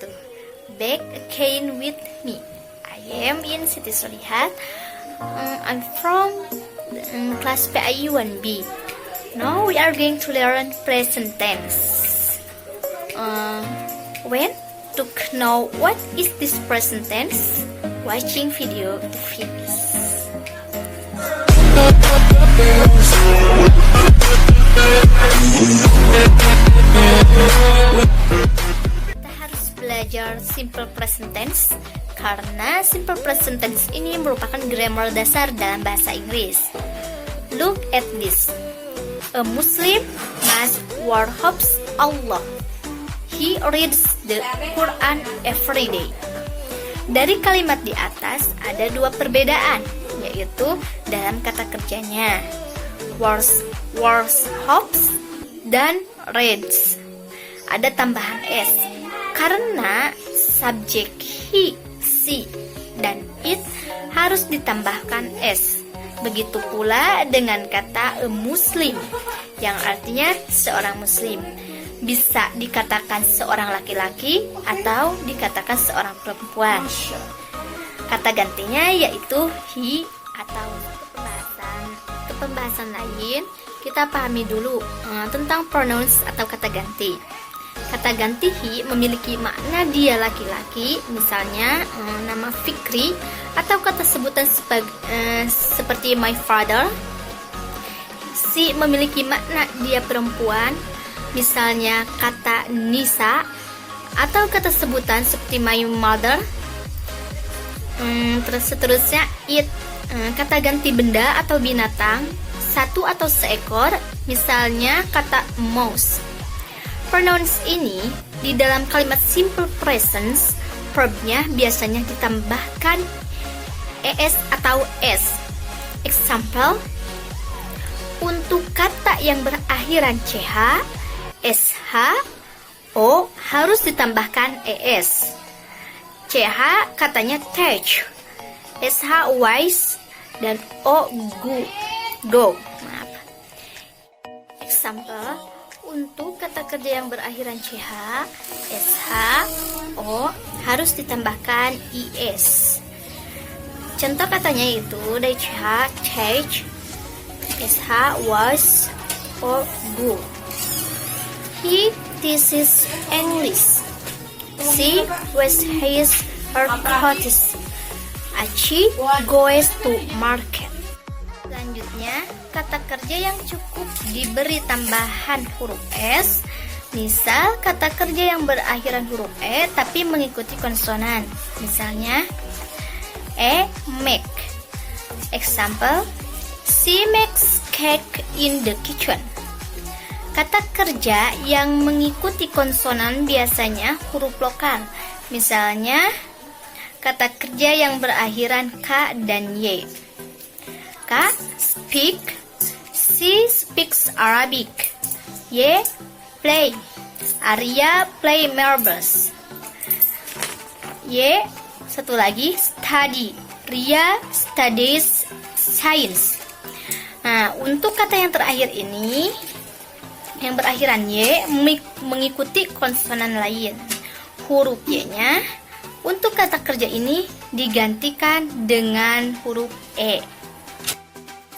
1. Back again with me. I am in Siti Solihat. I'm from class PAI 1B. Now we are going to learn present tense. When to know what is this present tense, watching video to finish. Kita harus belajar simple present tense karena simple present tense ini merupakan grammar dasar dalam bahasa Inggris. Look at this. A Muslim must worship Allah. He reads the Quran every day. Dari kalimat di atas ada dua perbedaan, yaitu dalam kata kerjanya. Worships dan reads. Ada tambahan s karena subjek he, she, dan it harus ditambahkan s. Begitu pula dengan kata a Muslim yang artinya seorang muslim. Bisa dikatakan seorang laki-laki atau dikatakan seorang perempuan. Kata gantinya yaitu he atau pembahasan lain. Kita pahami dulu tentang pronouns atau kata ganti. Kata ganti he memiliki makna dia laki-laki, misalnya nama Fikri, atau kata sebutan seperti my father. She memiliki makna dia perempuan, misalnya kata Nisa, atau kata sebutan seperti my mother. Terus seterusnya it, kata ganti benda atau binatang, satu atau seekor, misalnya kata mouse. Pronouns ini di dalam kalimat simple present, verbnya biasanya ditambahkan es atau s. Example, untuk kata yang berakhiran ch, sh, o harus ditambahkan es. Ch katanya touch, sh wise, dan o go. Maaf. Example, untuk kata kerja yang berakhiran ch, sh, o harus ditambahkan is. Contoh katanya itu dari ch, touch, sh was, or go. He teaches English. She was her cottage. Achi goes to market. Selanjutnya, kata kerja yang cukup diberi tambahan huruf s. Misal kata kerja yang berakhiran huruf e tapi mengikuti konsonan. Misalnya make. Example, she makes cake in the kitchen. Kata kerja yang mengikuti konsonan biasanya huruf lokal. Misalnya, kata kerja yang berakhiran k dan y. K, speak. She speaks Arabic. Y, play. Arya play marbles. Y, satu lagi, study. Ria studies science. Nah, untuk kata yang terakhir ini, yang berakhiran y mengikuti konsonan lain. Huruf y-nya untuk kata kerja ini digantikan dengan huruf e.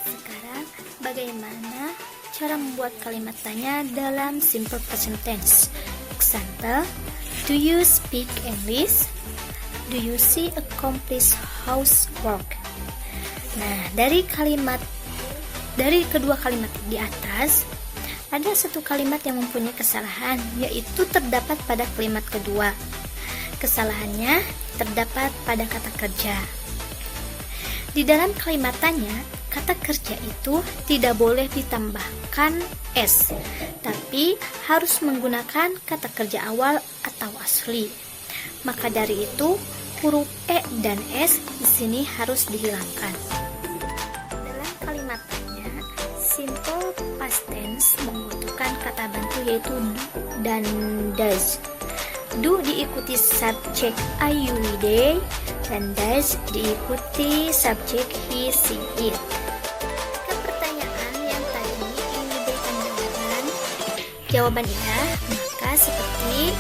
Sekarang bagaimana cara membuat kalimat tanya dalam simple present tense? Example, do you speak English? Do you see accomplish housework? Nah, dari kedua kalimat di atas, ada satu kalimat yang mempunyai kesalahan, yaitu terdapat pada kalimat kedua. Kesalahannya terdapat pada kata kerja. Di dalam kalimat tanya, kata kerja itu tidak boleh ditambahkan s, tapi harus menggunakan kata kerja awal atau asli. Maka dari itu, huruf e dan s di sini harus dihilangkan. Dalam kalimat tanya, simple past tense membutuhkan kata bantu yaitu do dan does. Do diikuti subjek I, you, we, they, dan does diikuti subjek he, she, it. Jika pertanyaan yang tadi ingin diberikan jawaban iya, maka seperti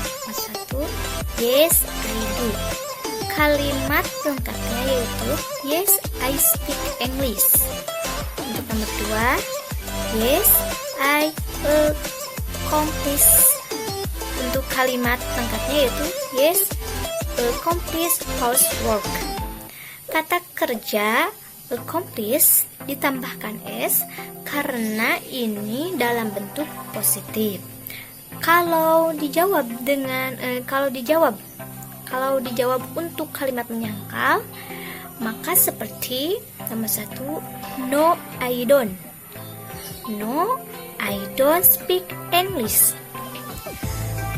1. yes, I do. Kalimat lengkapnya yaitu yes, I speak English. Untuk nomor 2, yes, I accomplish. Untuk kalimat lengkapnya yaitu yes, accomplish housework. Kata kerja accomplish ditambahkan s karena ini dalam bentuk positif. Kalau dijawab untuk kalimat menyangkal, maka seperti nomor 1, no I don't. No, I don't speak English.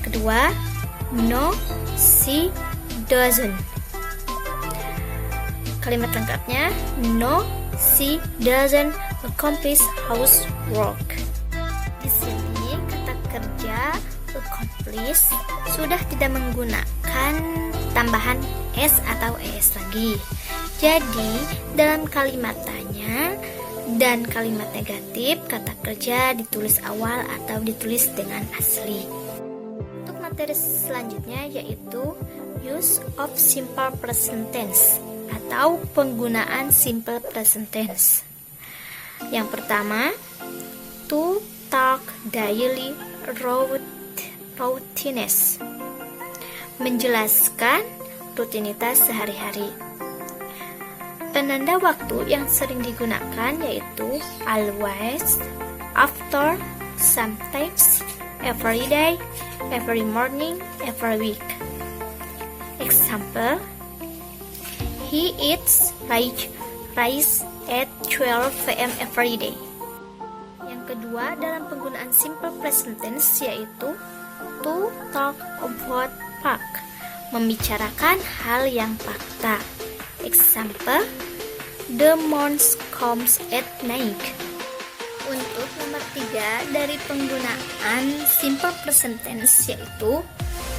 Kedua, no, she doesn't. Kalimat lengkapnya, no, she doesn't accomplish housework. Di sini kata kerja accomplish sudah tidak menggunakan tambahan s atau es lagi. Jadi dalam kalimat tanya dan kalimat negatif, kata kerja ditulis awal atau ditulis dengan asli. Untuk materi selanjutnya yaitu use of simple present tense atau penggunaan simple present tense. Yang pertama, to talk daily routines, menjelaskan rutinitas sehari-hari. Penanda waktu yang sering digunakan yaitu always, after, sometimes, every day, every morning, every week. Example, he eats rice at 12 p.m. every day. Yang kedua dalam penggunaan simple present tense yaitu to talk about fact, membicarakan hal yang fakta. Example, the moon comes at night. Untuk nomor 3 dari penggunaan simple present tense yaitu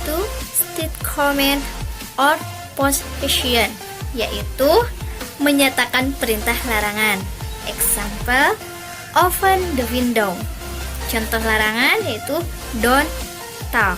to state comment or possession, yaitu menyatakan perintah larangan. Example, open the window. Contoh larangan yaitu don't talk.